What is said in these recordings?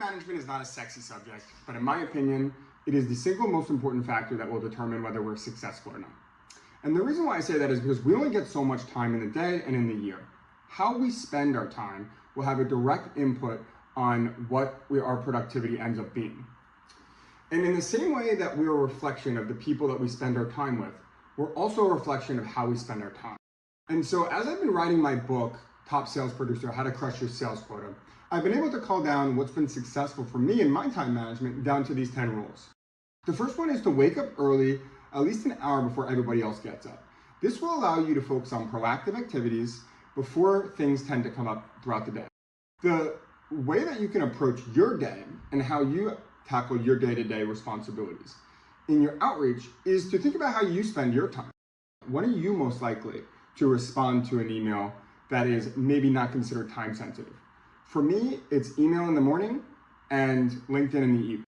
Management is not a sexy subject, but in my opinion, it is the single most important factor that will determine whether we're successful or not. And the reason why I say that is because we only get so much time in the day and in the year. How we spend our time will have a direct input on what our productivity ends up being. And in the same way that we're a reflection of the people that we spend our time with, we're also a reflection of how we spend our time. And so as I've been writing my book, Top Sales Producer, How to Crush Your Sales Quota, I've been able to call down what's been successful for me in my time management down to these 10 rules. The first one is to wake up early, at least an hour before everybody else gets up. This will allow you to focus on proactive activities before things tend to come up throughout the day. The way that you can approach your day and how you tackle your day-to-day responsibilities in your outreach is to think about how you spend your time. When are you most likely to respond to an email that is maybe not considered time sensitive? For me, it's email in the morning and LinkedIn in the evening.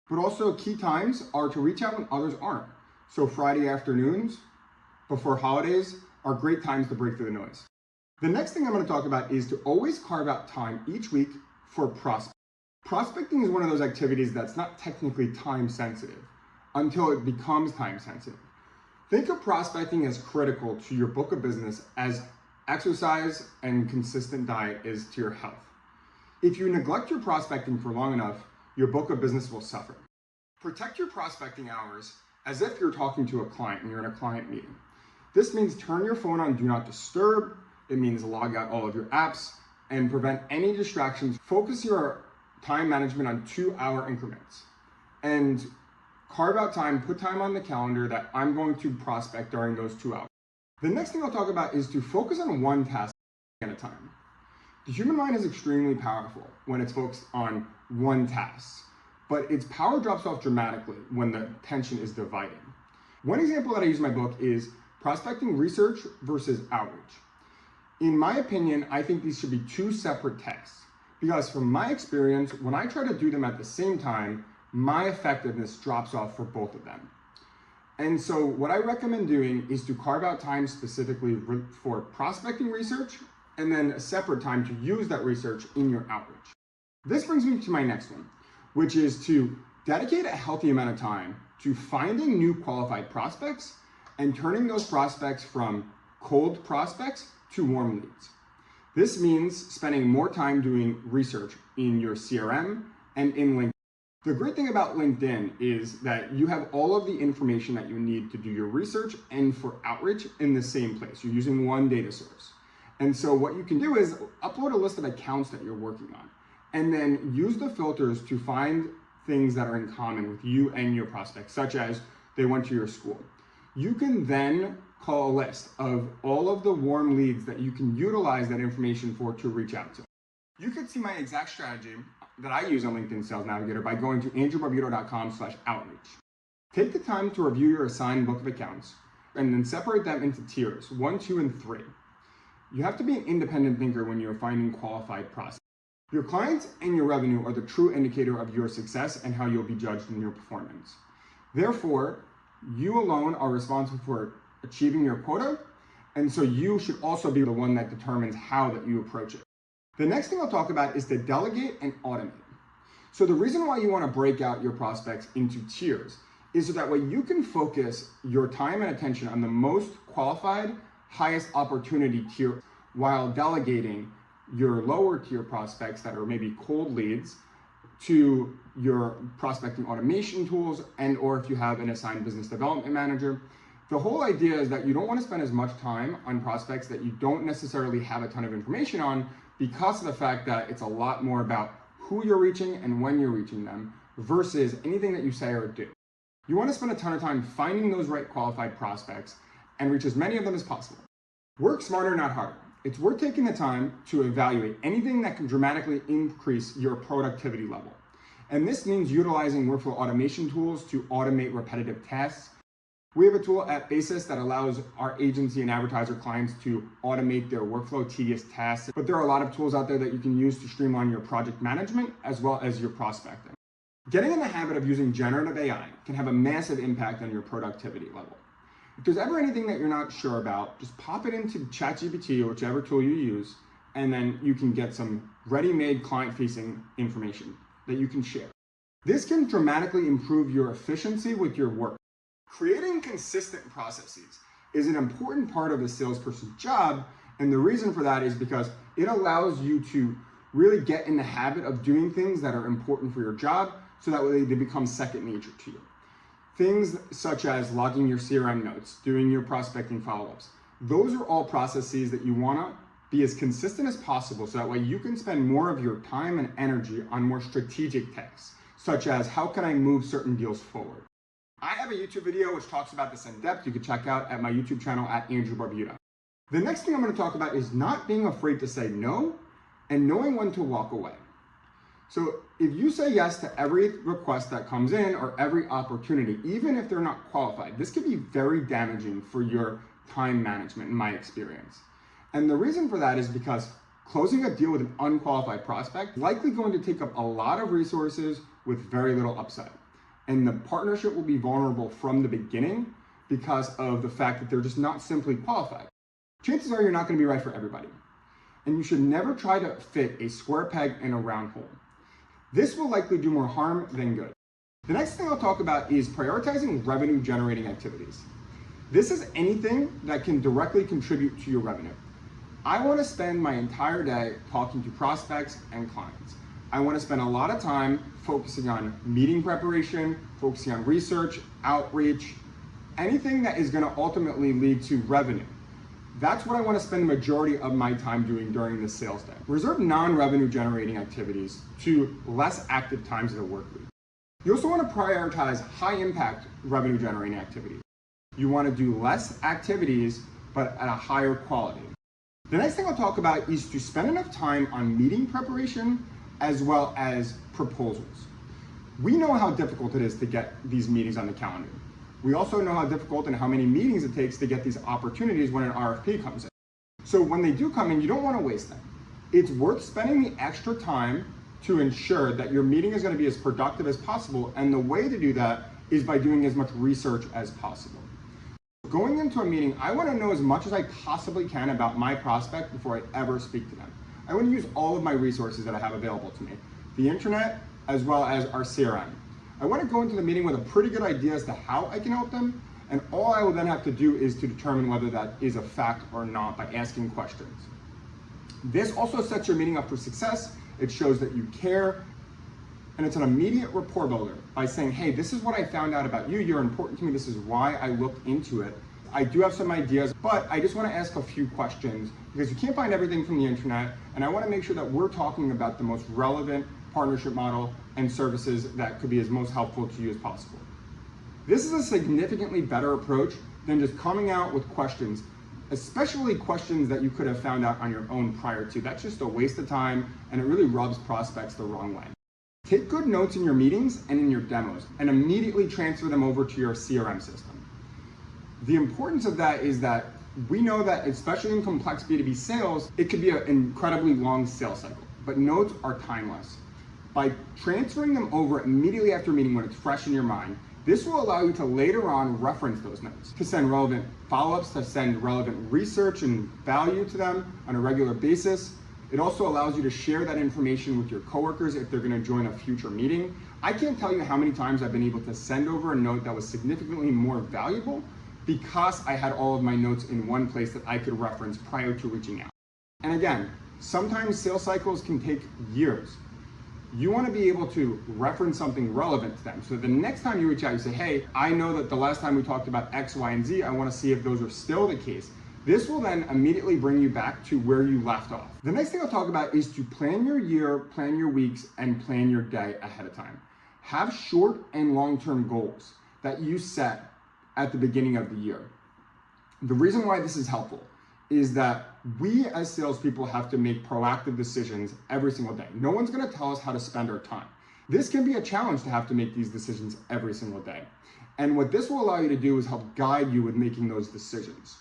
But also key times are to reach out when others aren't. So Friday afternoons before holidays are great times to break through the noise. The next thing I'm going to talk about is to always carve out time each week for prospecting. Prospecting is one of those activities that's not technically time sensitive until it becomes time sensitive. Think of prospecting as critical to your book of business as exercise and consistent diet is to your health. If you neglect your prospecting for long enough, your book of business will suffer. Protect your prospecting hours as if you're talking to a client and you're in a client meeting. This means turn your phone on Do Not Disturb. It means log out all of your apps and prevent any distractions. Focus your time management on 2-hour increments and carve out time, put time on the calendar that I'm going to prospect during those 2 hours. The next thing I'll talk about is to focus on one task at a time. The human mind is extremely powerful when it's focused on one task, but its power drops off dramatically when the attention is divided. One example that I use in my book is prospecting research versus outreach. In my opinion, I think these should be two separate tasks because from my experience, when I try to do them at the same time, my effectiveness drops off for both of them. And so what I recommend doing is to carve out time specifically for prospecting research and then a separate time to use that research in your outreach. This brings me to my next one, which is to dedicate a healthy amount of time to finding new qualified prospects and turning those prospects from cold prospects to warm leads. This means spending more time doing research in your CRM and in LinkedIn. The great thing about LinkedIn is that you have all of the information that you need to do your research and for outreach in the same place. You're using one data source. And so what you can do is upload a list of accounts that you're working on and then use the filters to find things that are in common with you and your prospects, such as they went to your school. You can then call a list of all of the warm leads that you can utilize that information for to reach out to. You can see my exact strategy that I use on LinkedIn Sales Navigator by going to andrewbarbuto.com/outreach. Take the time to review your assigned book of accounts and then separate them into tiers, 1, 2, and 3. You have to be an independent thinker when you're finding qualified prospects. Your clients and your revenue are the true indicator of your success and how you'll be judged in your performance. Therefore, you alone are responsible for achieving your quota, and so you should also be the one that determines how that you approach it. The next thing I'll talk about is to delegate and automate. So the reason why you want to break out your prospects into tiers is so that way you can focus your time and attention on the most qualified, highest opportunity tier while delegating your lower tier prospects that are maybe cold leads to your prospecting automation tools and or if you have an assigned business development manager. The whole idea is that you don't want to spend as much time on prospects that you don't necessarily have a ton of information on because of the fact that it's a lot more about who you're reaching and when you're reaching them versus anything that you say or do. You want to spend a ton of time finding those right qualified prospects and reach as many of them as possible. Work smarter, not harder. It's worth taking the time to evaluate anything that can dramatically increase your productivity level. And this means utilizing workflow automation tools to automate repetitive tasks. We have a tool at Basis that allows our agency and advertiser clients to automate their workflow tedious tasks. But there are a lot of tools out there that you can use to streamline your project management as well as your prospecting. Getting in the habit of using generative AI can have a massive impact on your productivity level. If there's ever anything that you're not sure about, just pop it into ChatGPT or whichever tool you use, and then you can get some ready-made client-facing information. that you can share. This can dramatically improve your efficiency with your work. Creating consistent processes is an important part of a salesperson's job, and the reason for that is because it allows you to really get in the habit of doing things that are important for your job so that way they become second nature to you. Things such as logging your CRM notes, doing your prospecting follow-ups. Those are all processes that you want to be as consistent as possible so that way you can spend more of your time and energy on more strategic tasks, such as how can I move certain deals forward. I have a YouTube video which talks about this in depth. You can check out at my YouTube channel at Andrew Barbuto. The next thing I'm going to talk about is not being afraid to say no and knowing when to walk away. So if you say yes to every request that comes in or every opportunity, even if they're not qualified, this can be very damaging for your time management in my experience. And the reason for that is because closing a deal with an unqualified prospect is likely going to take up a lot of resources with very little upside. And the partnership will be vulnerable from the beginning because of the fact that they're just not simply qualified. Chances are you're not going to be right for everybody. And you should never try to fit a square peg in a round hole. This will likely do more harm than good. The next thing I'll talk about is prioritizing revenue generating activities. This is anything that can directly contribute to your revenue. I want to spend my entire day talking to prospects and clients. I want to spend a lot of time focusing on meeting preparation, focusing on research, outreach, anything that is going to ultimately lead to revenue. That's what I want to spend the majority of my time doing during the sales day. Reserve non-revenue generating activities to less active times of the work week. You also want to prioritize high impact revenue generating activities. You want to do less activities, but at a higher quality. The next thing I'll talk about is to spend enough time on meeting preparation as well as proposals. We know how difficult it is to get these meetings on the calendar. We also know how difficult and how many meetings it takes to get these opportunities when an RFP comes in. So when they do come in, you don't want to waste them. It's worth spending the extra time to ensure that your meeting is going to be as productive as possible. And the way to do that is by doing as much research as possible. Going into a meeting, I want to know as much as I possibly can about my prospect before I ever speak to them. I want to use all of my resources that I have available to me, the internet as well as our CRM. I want to go into the meeting with a pretty good idea as to how I can help them, and all I will then have to do is to determine whether that is a fact or not by asking questions. This also sets your meeting up for success. It shows that you care, and it's an immediate rapport builder by saying, hey, this is what I found out about you. You're important to me. This is why I looked into it. I do have some ideas, but I just want to ask a few questions because you can't find everything from the internet, and I want to make sure that we're talking about the most relevant partnership model and services that could be as most helpful to you as possible. This is a significantly better approach than just coming out with questions, especially questions that you could have found out on your own prior to. That's just a waste of time, and it really rubs prospects the wrong way. Take good notes in your meetings and in your demos and immediately transfer them over to your CRM system. The importance of that is that we know that, especially in complex B2B sales, it could be an incredibly long sales cycle, but notes are timeless. By transferring them over immediately after a meeting when it's fresh in your mind, this will allow you to later on reference those notes, to send relevant follow-ups, to send relevant research and value to them on a regular basis. It also allows you to share that information with your coworkers if they're going to join a future meeting. I can't tell you how many times I've been able to send over a note that was significantly more valuable because I had all of my notes in one place that I could reference prior to reaching out. And again, sometimes sales cycles can take years. You want to be able to reference something relevant to them. So the next time you reach out, you say, hey, I know that the last time we talked about X, Y, and Z, I want to see if those are still the case. This will then immediately bring you back to where you left off. The next thing I'll talk about is to plan your year, plan your weeks, and plan your day ahead of time. Have short and long-term goals that you set at the beginning of the year. The reason why this is helpful is that we as salespeople have to make proactive decisions every single day. No one's going to tell us how to spend our time. This can be a challenge to have to make these decisions every single day. And what this will allow you to do is help guide you with making those decisions.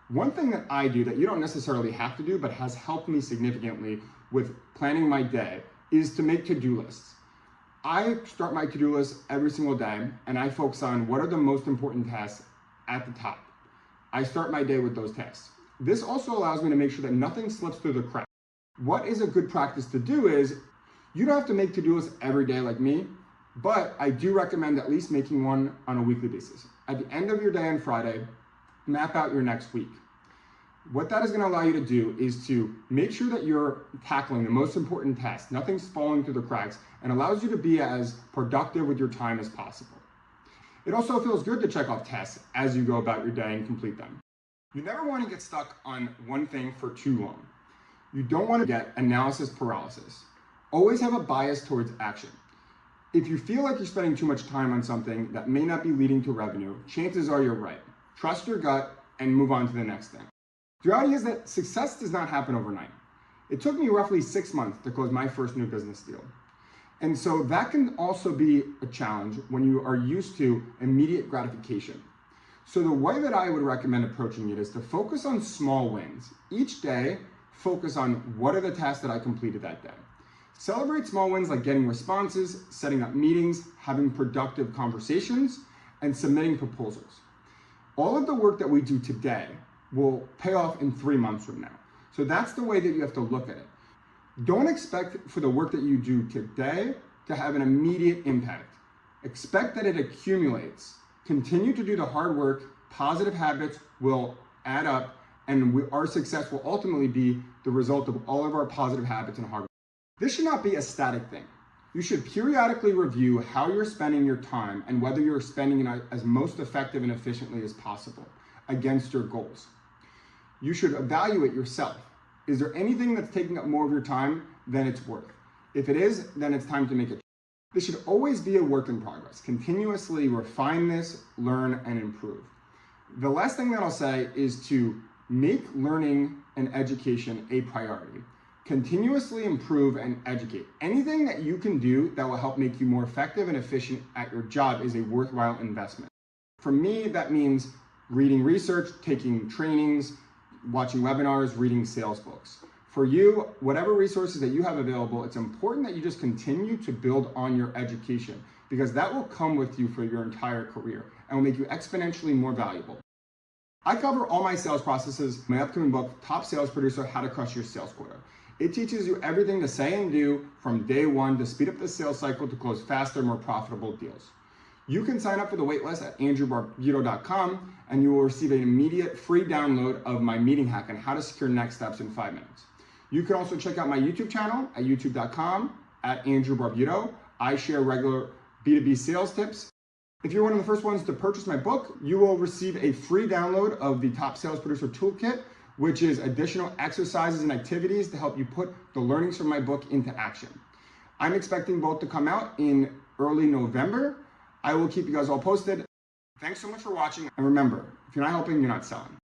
One thing that I do that you don't necessarily have to do, but has helped me significantly with planning my day, is to make to-do lists. I start my to-do list every single day, and I focus on what are the most important tasks at the top. I start my day with those tasks. This also allows me to make sure that nothing slips through the cracks. What is a good practice to do is You don't have to make to-do lists every day like me, but I do recommend at least making one on a weekly basis. At the end of your day on Friday, map out your next week. What that is going to allow you to do is to make sure that you're tackling the most important tasks, nothing's falling through the cracks, and allows you to be as productive with your time as possible. It also feels good to check off tasks as you go about your day and complete them. You never want to get stuck on one thing for too long. You don't want to get analysis paralysis. Always have a bias towards action. If you feel like you're spending too much time on something that may not be leading to revenue, chances are you're right. Trust your gut and move on to the next thing. The reality is that success does not happen overnight. It took me roughly 6 months to close my first new business deal. And so that can also be a challenge when you are used to immediate gratification. So the way that I would recommend approaching it is to focus on small wins. Each day, focus on what are the tasks that I completed that day. Celebrate small wins like getting responses, setting up meetings, having productive conversations, and submitting proposals. All of the work that we do today will pay off in 3 months from now. So that's the way that you have to look at it. Don't expect for the work that you do today to have an immediate impact. Expect that it accumulates. Continue to do the hard work. Positive habits will add up, and our success will ultimately be the result of all of our positive habits and hard work. This should not be a static thing. You should periodically review how you're spending your time and whether you're spending it as most effective and efficiently as possible against your goals. You should evaluate yourself. Is there anything that's taking up more of your time than it's worth? If it is, then it's time to make it. This should always be a work in progress. Continuously refine this, learn, and improve. The last thing that I'll say is to make learning and education a priority. Continuously improve and educate. Anything that you can do that will help make you more effective and efficient at your job is a worthwhile investment. For me, that means reading research, taking trainings, watching webinars, reading sales books. For you, whatever resources that you have available, it's important that you just continue to build on your education because that will come with you for your entire career and will make you exponentially more valuable. I cover all my sales processes in my upcoming book, Top Sales Producer, How to Crush Your Sales Quota. It teaches you everything to say and do from day one to speed up the sales cycle to close faster, more profitable deals. You can sign up for the waitlist at andrewbarbuto.com and you will receive an immediate free download of my meeting hack on how to secure next steps in 5 minutes. You can also check out my YouTube channel at youtube.com at andrewbarbuto. I share regular B2B sales tips. If you're one of the first ones to purchase my book, you will receive a free download of the Top Sales Producer Toolkit, which is additional exercises and activities to help you put the learnings from my book into action. I'm expecting both to come out in early November. I will keep you guys all posted. Thanks so much for watching. And remember, if you're not helping, you're not selling.